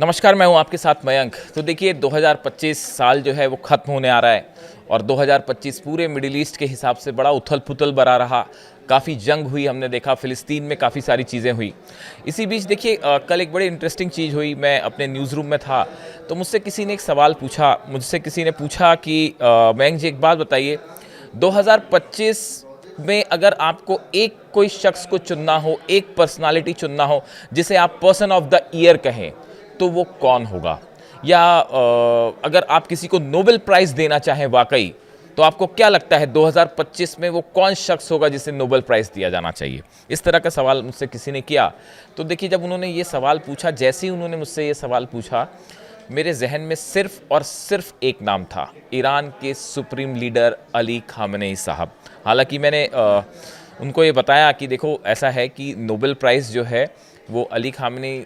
नमस्कार, मैं हूं आपके साथ मयंक। तो देखिए 2025 साल जो है वो ख़त्म होने आ रहा है और 2025 पूरे मिडिल ईस्ट के हिसाब से बड़ा उथल-पुथल भरा रहा। काफ़ी जंग हुई, हमने देखा फ़िलिस्तीन में काफ़ी सारी चीज़ें हुई। इसी बीच देखिए कल एक बड़ी इंटरेस्टिंग चीज़ हुई। मैं अपने न्यूज़ रूम में था तो मुझसे किसी ने एक सवाल पूछा। मुझसे किसी ने पूछा कि मयंक जी एक बात बताइए, 2025 में अगर आपको एक कोई शख्स को चुनना हो, एक पर्सनालिटी चुनना हो जिसे आप पर्सन ऑफ द ईयर कहें, तो वो कौन होगा? या अगर आप किसी को नोबेल प्राइज़ देना चाहें वाकई, तो आपको क्या लगता है 2025 में वो कौन शख्स होगा जिसे नोबेल प्राइज़ दिया जाना चाहिए? इस तरह का सवाल मुझसे किसी ने किया। तो देखिए जब उन्होंने ये सवाल पूछा, जैसे ही उन्होंने मुझसे ये सवाल पूछा, मेरे जहन में सिर्फ और सिर्फ एक नाम था, ईरान के सुप्रीम लीडर अली खामेनेई साहब। हालांकि मैंने उनको ये बताया कि देखो ऐसा है कि नोबेल प्राइज़ जो है वो अली खामेनेई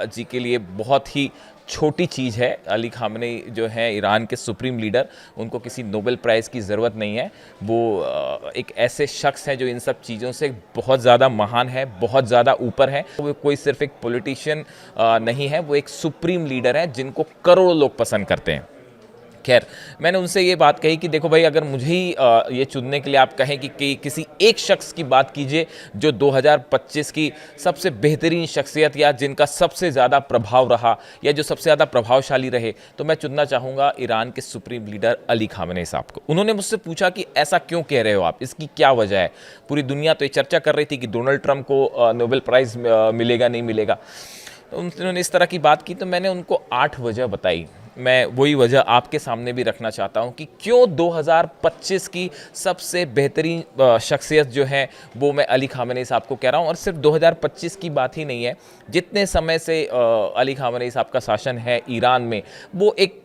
जी के लिए बहुत ही छोटी चीज़ है। अली खामेनेई जो है ईरान के सुप्रीम लीडर, उनको किसी नोबेल प्राइज़ की ज़रूरत नहीं है। वो एक ऐसे शख्स हैं जो इन सब चीज़ों से बहुत ज़्यादा महान है, बहुत ज़्यादा ऊपर है। वो कोई सिर्फ एक पॉलिटिशियन नहीं है, वो एक सुप्रीम लीडर है जिनको करोड़ों लोग पसंद करते हैं। खैर, मैंने उनसे ये बात कही कि देखो भाई, अगर मुझे ही ये चुनने के लिए आप कहें कि किसी एक शख्स की बात कीजिए जो 2025 की सबसे बेहतरीन शख्सियत या जिनका सबसे ज़्यादा प्रभाव रहा या जो सबसे ज़्यादा प्रभावशाली रहे, तो मैं चुनना चाहूँगा ईरान के सुप्रीम लीडर अली खामेनेई साहब को। उन्होंने मुझसे पूछा कि ऐसा क्यों कह रहे हो आप, इसकी क्या वजह है? पूरी दुनिया तो ये चर्चा कर रही थी कि डोनाल्ड ट्रंप को नोबेल प्राइज़ मिलेगा, नहीं मिलेगा। तो उन्होंने इस तरह की बात की तो मैंने उनको 8 वजह बताई। मैं वही वजह आपके सामने भी रखना चाहता हूं कि क्यों 2025 की सबसे बेहतरीन शख्सियत जो है वो मैं अली खामेनेई साहब को कह रहा हूं। और सिर्फ 2025 की बात ही नहीं है, जितने समय से अली खामेनेई साहब का शासन है ईरान में, वो एक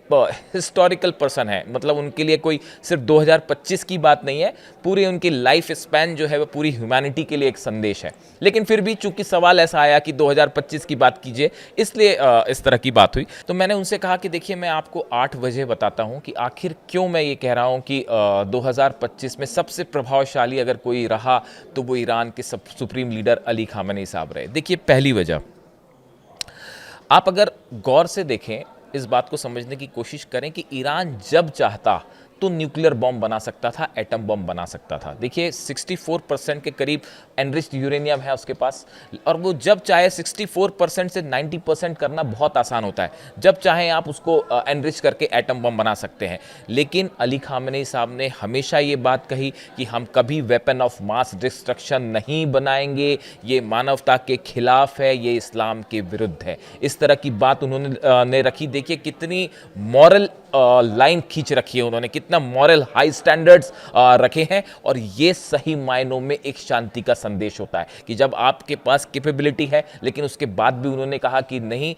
हिस्टोरिकल पर्सन है। मतलब उनके लिए कोई सिर्फ 2025 की बात नहीं है, पूरी उनकी लाइफ स्पैन जो है वो पूरी ह्यूमैनिटी के लिए एक संदेश है। लेकिन फिर भी चूंकि सवाल ऐसा आया कि 2025 की बात कीजिए, इसलिए इस तरह की बात हुई। तो मैंने उनसे कहा कि देखिए मैं आपको 8 वजह बताता हूं कि आखिर क्यों मैं ये कह रहा हूं कि 2025 में सबसे प्रभावशाली अगर कोई रहा तो वो ईरान के सुप्रीम लीडर अली खामेनेई साहब रहे। देखिए पहली वजह, आप अगर गौर से देखें, इस बात को समझने की कोशिश करें कि ईरान जब चाहता तो न्यूक्लियर बॉम्ब बना सकता था, एटम बॉम्ब बना सकता था। देखिए 64% के करीब एनरिच्ड यूरेनियम है उसके पास, और वो जब चाहे 64% से 90% करना बहुत आसान होता है। जब चाहे आप उसको एनरिच करके एटम बॉम्ब बना सकते हैं। लेकिन अली खामेनेई साहब ने हमेशा ये बात कही कि हम कभी वेपन ऑफ मास डिस्ट्रक्शन नहीं बनाएंगे, ये मानवता के खिलाफ है, ये इस्लाम के विरुद्ध है। इस तरह की बात उन्होंने रखी। देखिए कितनी मॉरल लाइन खींच रखी है उन्होंने, कितना मॉरल हाई स्टैंडर्ड्स रखे हैं। और ये सही मायनों में एक शांति का संदेश होता है कि जब आपके पास कैपेबिलिटी है, लेकिन उसके बाद भी उन्होंने कहा कि नहीं,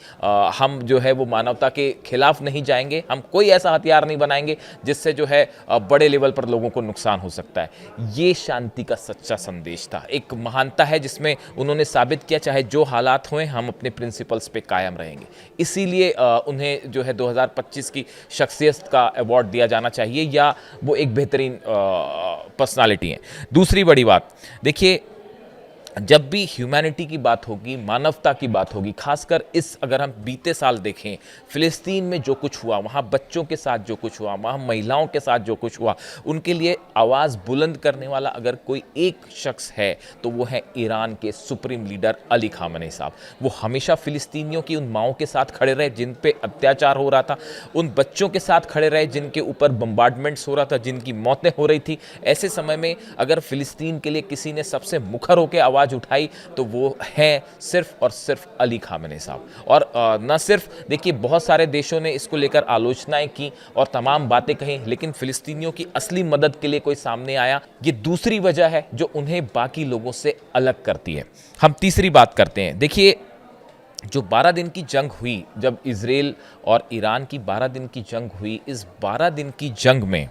हम जो है वो मानवता के खिलाफ नहीं जाएंगे, हम कोई ऐसा हथियार नहीं बनाएंगे जिससे जो है बड़े लेवल पर लोगों को नुकसान हो सकता है। ये शांति का सच्चा संदेश था, एक महानता है जिसमें उन्होंने साबित किया चाहे जो हालात हों हम अपने प्रिंसिपल्स पे कायम रहेंगे। इसीलिए उन्हें जो है 2025 की शख्सियत का अवार्ड दिया जाना चाहिए, या वो एक बेहतरीन पर्सनालिटी है। दूसरी बड़ी बात, देखिए जब भी ह्यूमैनिटी की बात होगी, मानवता की बात होगी, खासकर अगर हम बीते साल देखें, फिलिस्तीन में जो कुछ हुआ, वहाँ बच्चों के साथ जो कुछ हुआ, वहाँ महिलाओं के साथ जो कुछ हुआ, उनके लिए आवाज़ बुलंद करने वाला अगर कोई एक शख्स है तो वो है ईरान के सुप्रीम लीडर अली खामेनेई साहब। वो हमेशा फिलिस्तीनियों की उन माओं के साथ खड़े रहे जिन पे अत्याचार हो रहा था, उन बच्चों के साथ खड़े रहे जिनके ऊपर बम्बार्डमेंट्स हो रहा था, जिनकी मौतें हो रही थी। ऐसे समय में अगर फिलिस्तीन के लिए किसी ने सबसे मुखर होकर आवाज़ उठाई तो वो है सिर्फ और सिर्फ अली खामेनेई साहब। और न सिर्फ देखिए बहुत सारे देशों ने इसको लेकर आलोचनाएं की और तमाम बातें कही, लेकिन फिलिस्तीनियों की असली मदद के लिए कोई सामने आया। ये दूसरी वजह है जो उन्हें बाकी लोगों से अलग करती है। हम तीसरी बात करते हैं। देखिए जो 12 दिन की जंग हुई, जब इजराइल और ईरान की 12 दिन की जंग हुई, इस 12 दिन की जंग में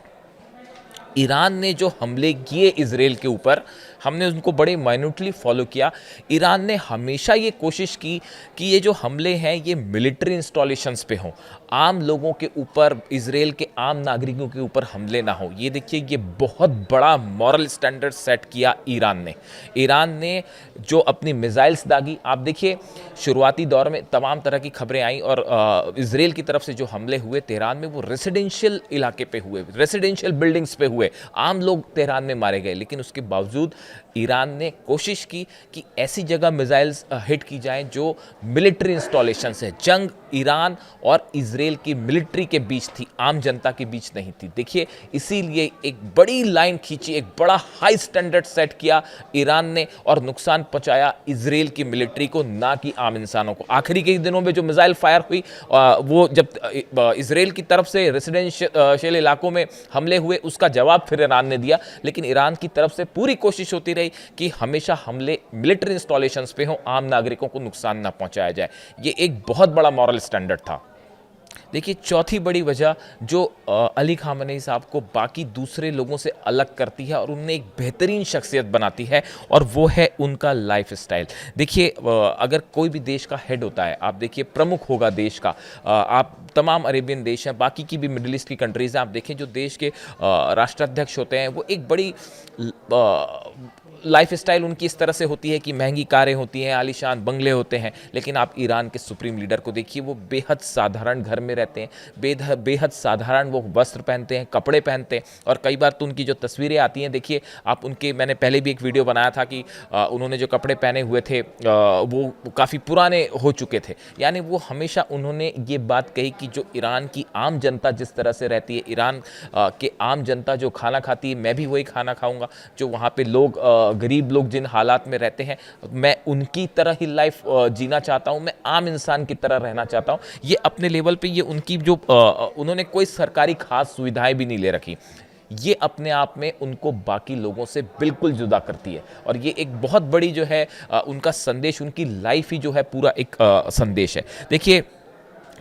ईरान ने जो हमले किए इजराइल के ऊपर, हमने उनको बड़े माइन्यूटली फॉलो किया। ईरान ने हमेशा ये कोशिश की कि ये जो हमले हैं ये मिलिट्री इंस्टॉलेशंस पे हों, आम लोगों के ऊपर, इजराइल के आम नागरिकों के ऊपर हमले ना हो। ये देखिए, ये बहुत बड़ा मॉरल स्टैंडर्ड सेट किया ईरान ने जो अपनी मिसाइल्स दागी। आप देखिए, शुरुआती दौर में तमाम तरह की खबरें आई और इजराइल की तरफ से जो हमले हुए तेहरान में, वो रेसिडेंशियल इलाके पे हुए, रेसिडेंशियल बिल्डिंग्स पे हुए, आम लोग तेहरान में मारे गए। लेकिन उसके बावजूद ईरान ने कोशिश की कि ऐसी जगह मिसाइल्स हिट की जाएं जो मिलिट्री इंस्टॉलेशंस है। जंग ईरान और इजराइल की मिलिट्री के बीच थी, आम जनता के बीच नहीं थी। देखिए, इसीलिए एक बड़ी लाइन खींची, एक बड़ा हाई स्टैंडर्ड सेट किया ईरान ने और नुकसान पहुंचाया इजराइल की मिलिट्री को, ना कि आम इंसानों को। आखिरी के दिनों में जो मिसाइल फायर हुई, वो जब इजराइल की तरफ से रेसिडेंशियल इलाकों में हमले हुए, उसका जवाब फिर ईरान ने दिया। लेकिन ईरान की तरफ से पूरी कोशिश होती रही कि हमेशा हमले मिलिट्री इंस्टॉलेशंस पे हों, आम नागरिकों को नुकसान ना पहुंचाया जाए। ये एक बहुत बड़ा मॉरल स्टैंडर्ड था। देखिए, चौथी बड़ी वजह जो अली खामेनी साहब को बाकी दूसरे लोगों से अलग करती है और उन्हें एक बेहतरीन शख्सियत बनाती है, और वो है उनका लाइफ स्टाइल। देखिए, अगर कोई भी देश का हेड होता है, आप देखिए प्रमुख होगा देश का, आप तमाम अरेबियन देश हैं, बाकी की भी मिडिल ईस्ट की कंट्रीज़ हैं, आप देखें जो देश के राष्ट्राध्यक्ष होते हैं, वो एक बड़ी लाइफ स्टाइल उनकी इस तरह से होती है कि महंगी कारें होती हैं, आलीशान बंगले होते हैं। लेकिन आप ईरान के सुप्रीम लीडर को देखिए, वो बेहद साधारण घर में रहते हैं, बेहद साधारण वो वस्त्र पहनते हैं, कपड़े पहनते हैं। और कई बार तो उनकी जो तस्वीरें आती हैं, देखिए आप उनके, मैंने पहले भी एक वीडियो बनाया था कि उन्होंने जो कपड़े पहने हुए थे वो काफ़ी पुराने हो चुके थे। यानी वो हमेशा उन्होंने ये बात कही कि जो ईरान की आम जनता जिस तरह से रहती है, ईरान के आम जनता जो खाना खाती है, मैं भी वही खाना खाऊंगा। जो वहाँ पे लोग, गरीब लोग जिन हालात में रहते हैं, मैं उनकी तरह ही लाइफ जीना चाहता हूं, मैं आम इंसान की तरह रहना चाहता हूं। ये अपने लेवल पे, ये उनकी जो उन्होंने कोई सरकारी खास सुविधाएं भी नहीं ले रखी। ये अपने आप में उनको बाकी लोगों से बिल्कुल जुदा करती है, और ये एक बहुत बड़ी जो है उनका संदेश, उनकी लाइफ ही जो है पूरा एक संदेश है। देखिए,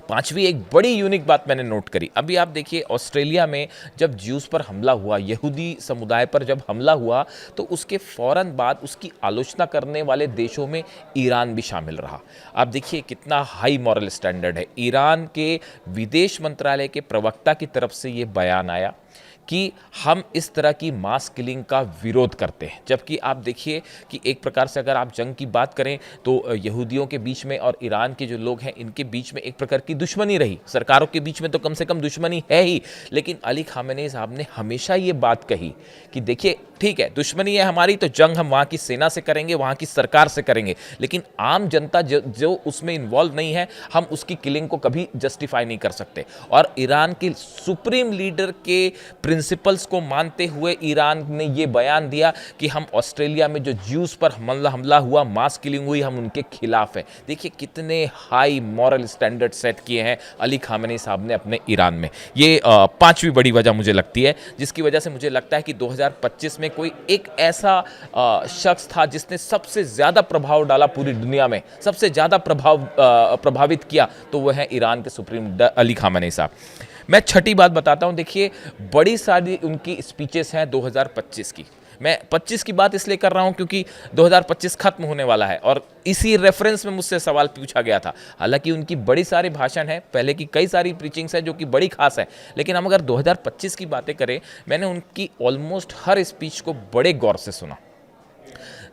पांचवी एक बड़ी यूनिक बात मैंने नोट करी। अभी आप देखिए, ऑस्ट्रेलिया में जब ज्यूज़ पर हमला हुआ, यहूदी समुदाय पर जब हमला हुआ, तो उसके फ़ौरन बाद उसकी आलोचना करने वाले देशों में ईरान भी शामिल रहा। आप देखिए कितना हाई मॉरल स्टैंडर्ड है। ईरान के विदेश मंत्रालय के प्रवक्ता की तरफ से ये बयान आया कि हम इस तरह की मास किलिंग का विरोध करते हैं। जबकि आप देखिए कि एक प्रकार से अगर आप जंग की बात करें तो यहूदियों के बीच में और ईरान के जो लोग हैं, इनके बीच में एक प्रकार की दुश्मनी रही। सरकारों के बीच में तो कम से कम दुश्मनी है ही, लेकिन अली खामेनी साहब ने हमेशा ये बात कही कि देखिए, ठीक है, दुश्मनी है हमारी, तो जंग हम वहाँ की सेना से करेंगे, वहाँ की सरकार से करेंगे, लेकिन आम जनता जो उसमें इन्वॉल्व नहीं है, हम उसकी किलिंग को कभी जस्टिफाई नहीं कर सकते। और ईरान के सुप्रीम लीडर के प्रिंसिपल्स को मानते हुए ईरान ने ये बयान दिया कि हम ऑस्ट्रेलिया में जो ज्यूज़ पर हमला हुआ, मास किलिंग हुई, हम उनके खिलाफ हैं। देखिए कितने हाई मॉरल स्टैंडर्ड सेट किए हैं अली खामेनी साहब ने अपने ईरान में। ये पांचवी बड़ी वजह मुझे लगती है, जिसकी वजह से मुझे लगता है कि 2025 में कोई एक ऐसा शख्स था जिसने सबसे ज़्यादा प्रभाव डाला पूरी दुनिया में, सबसे ज़्यादा प्रभावित किया, तो वह है ईरान के सुप्रीम अली खामेनी साहब। मैं छठी बात बताता हूं। देखिए, बड़ी सारी उनकी स्पीचेस हैं 2025 की। मैं 25 की बात इसलिए कर रहा हूं क्योंकि 2025 खत्म होने वाला है और इसी रेफरेंस में मुझसे सवाल पूछा गया था। हालांकि उनकी बड़ी सारे भाषण हैं, पहले की कई सारी प्रीचिंग्स हैं जो कि बड़ी खास है, लेकिन हम अगर 2025 की बातें करें, मैंने उनकी ऑलमोस्ट हर स्पीच को बड़े गौर से सुना।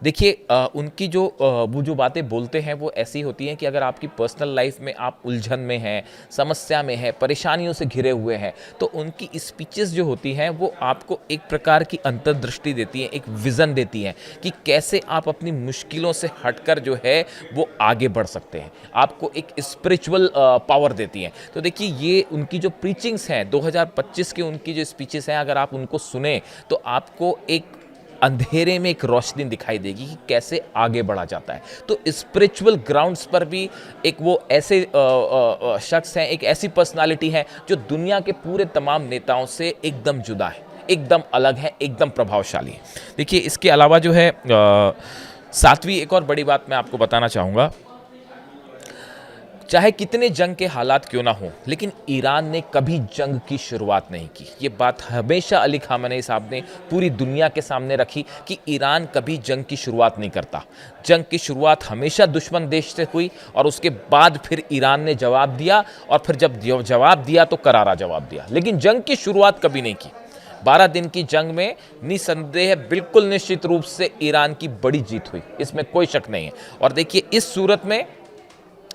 देखिए, उनकी वो जो बातें बोलते हैं वो ऐसी होती हैं कि अगर आपकी पर्सनल लाइफ में आप उलझन में हैं, समस्या में हैं, परेशानियों से घिरे हुए हैं, तो उनकी स्पीचेस जो होती हैं वो आपको एक प्रकार की अंतर्दृष्टि देती हैं, एक विज़न देती हैं कि कैसे आप अपनी मुश्किलों से हटकर जो है वो आगे बढ़ सकते हैं, आपको एक स्पिरिचुअल पावर देती हैं। तो देखिए, ये उनकी जो प्रीचिंग्स हैं 2025 के, उनकी जो स्पीचेस हैं, अगर आप उनको सुने तो आपको एक अंधेरे में एक रोशनी दिखाई देगी कि कैसे आगे बढ़ा जाता है। तो स्पिरिचुअल ग्राउंड्स पर भी एक वो ऐसे शख्स हैं, एक ऐसी पर्सनालिटी है जो दुनिया के पूरे तमाम नेताओं से एकदम जुदा है, एकदम अलग है, एकदम प्रभावशाली है। देखिए, इसके अलावा जो है सातवीं एक और बड़ी बात मैं आपको बताना चाहूँगा। चाहे कितने जंग के हालात क्यों ना हो, लेकिन ईरान ने कभी जंग की शुरुआत नहीं की। ये बात हमेशा अली खामेनी साहब ने पूरी दुनिया के सामने रखी कि ईरान कभी जंग की शुरुआत नहीं करता। जंग की शुरुआत हमेशा दुश्मन देश से हुई और उसके बाद फिर ईरान ने जवाब दिया, और फिर जब जवाब दिया तो करारा जवाब दिया, लेकिन जंग की शुरुआत कभी नहीं की। 12 दिन की जंग में निसंदेह बिल्कुल निश्चित रूप से ईरान की बड़ी जीत हुई, इसमें कोई शक नहीं है। और देखिए इस सूरत में,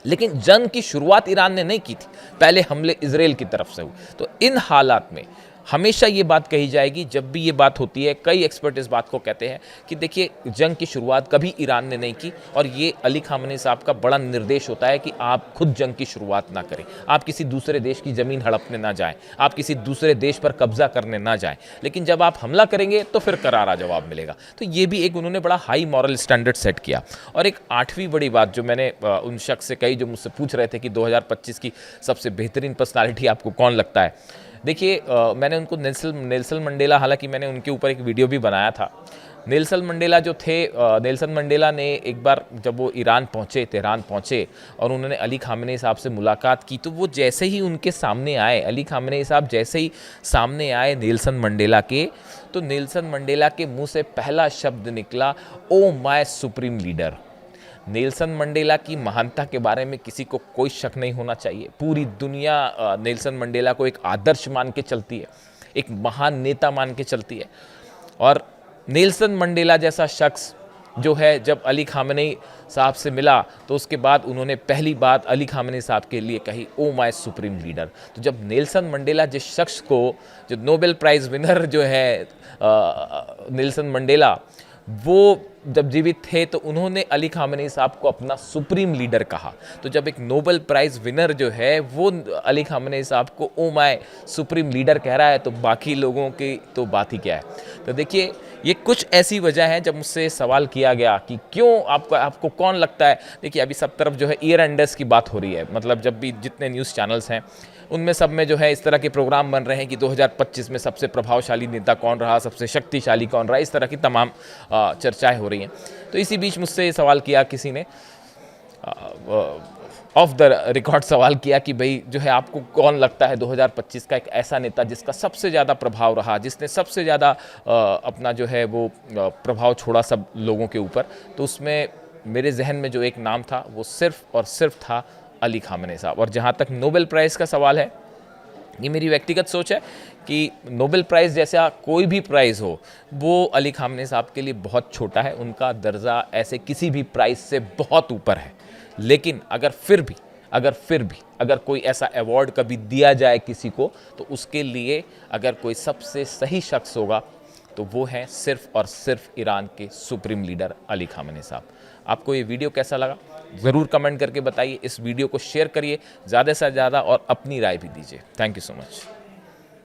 लेकिन जंग की शुरुआत ईरान ने नहीं की थी, पहले हमले इजराइल की तरफ से हुए। तो इन हालात में हमेशा ये बात कही जाएगी, जब भी ये बात होती है, कई एक्सपर्ट इस बात को कहते हैं कि देखिए जंग की शुरुआत कभी ईरान ने नहीं की, और ये अली खामेनी साहब का बड़ा निर्देश होता है कि आप खुद जंग की शुरुआत ना करें, आप किसी दूसरे देश की ज़मीन हड़पने ना जाएं, आप किसी दूसरे देश पर कब्जा करने ना जाएं, लेकिन जब आप हमला करेंगे तो फिर करारा जवाब मिलेगा। तो ये भी एक उन्होंने बड़ा हाई मॉरल स्टैंडर्ड सेट किया। और एक आठवीं बड़ी बात जो मैंने उन शख्स से कही जो मुझसे पूछ रहे थे कि 2025 की सबसे बेहतरीन पर्सनालिटी आपको कौन लगता है, देखिए मैंने उनको नेल्सन मंडेला, हालांकि मैंने उनके ऊपर एक वीडियो भी बनाया था। नेल्सन मंडेला जो थे, नेल्सन मंडेला ने एक बार जब वो ईरान पहुँचे, तेहरान पहुँचे, और उन्होंने अली खामेनी साहब से मुलाकात की, तो वो जैसे ही उनके सामने आए, अली खामेनी साहब जैसे ही सामने आए नेल्सन मंडेला के, तो नेल्सन मंडेला के मुंह से पहला शब्द निकला, oh my supreme leader. Nelson Mandela की महानता के बारे में किसी को कोई शक नहीं होना चाहिए। पूरी दुनिया नेल्सन मंडेला को एक आदर्श मान के चलती है, एक महान नेता मान के चलती है। और नेल्सन मंडेला जैसा शख्स जो है, जब अली खामेनी साहब से मिला तो उसके बाद उन्होंने पहली बात अली खामेनी साहब के लिए कही, ओ माय सुप्रीम लीडर। तो जब नेल्सन मंडेला जिस शख्स को, जो नोबेल प्राइज़ विनर जो है नेल्सन मंडेला, वो जब जीवित थे तो उन्होंने अली खामेनी साहब को अपना सुप्रीम लीडर कहा। तो जब एक नोबेल प्राइज़ विनर जो है वो अली खामेनी साहब को ओ माय सुप्रीम लीडर कह रहा है, तो बाकी लोगों की तो बात ही क्या है। तो देखिए ये कुछ ऐसी वजह है जब मुझसे सवाल किया गया कि क्यों आपको कौन लगता है। देखिए अभी सब तरफ जो है ईयर एंडर्स की बात हो रही है, मतलब जब भी जितने न्यूज़ चैनल्स हैं उनमें सब में जो है इस तरह के प्रोग्राम बन रहे हैं कि 2025 में सबसे प्रभावशाली नेता कौन रहा, सबसे शक्तिशाली कौन रहा, इस तरह की तमाम चर्चाएं हो रही हैं। तो इसी बीच मुझसे ये सवाल किया किसी ने, ऑफ द रिकॉर्ड सवाल किया कि भाई जो है आपको कौन लगता है 2025 का एक ऐसा नेता जिसका सबसे ज़्यादा प्रभाव रहा, जिसने सबसे ज़्यादा अपना जो है वो प्रभाव छोड़ा सब लोगों के ऊपर। तो उसमें मेरे जहन में जो एक नाम था वो सिर्फ और सिर्फ था अली खामेनी साहब। और जहाँ तक नोबेल प्राइज़ का सवाल है, ये मेरी व्यक्तिगत सोच है कि नोबेल प्राइज़ जैसा कोई भी प्राइज़ हो वो अली खामेनी साहब के लिए बहुत छोटा है, उनका दर्जा ऐसे किसी भी प्राइज़ से बहुत ऊपर है। लेकिन अगर कोई ऐसा अवार्ड कभी दिया जाए किसी को, तो उसके लिए अगर कोई सबसे सही शख्स होगा तो वो है सिर्फ और सिर्फ ईरान के सुप्रीम लीडर अली खामेनी साहब। आपको ये वीडियो कैसा लगा ज़रूर कमेंट करके बताइए, इस वीडियो को शेयर करिए ज़्यादा से ज़्यादा और अपनी राय भी दीजिए। Thank you so much.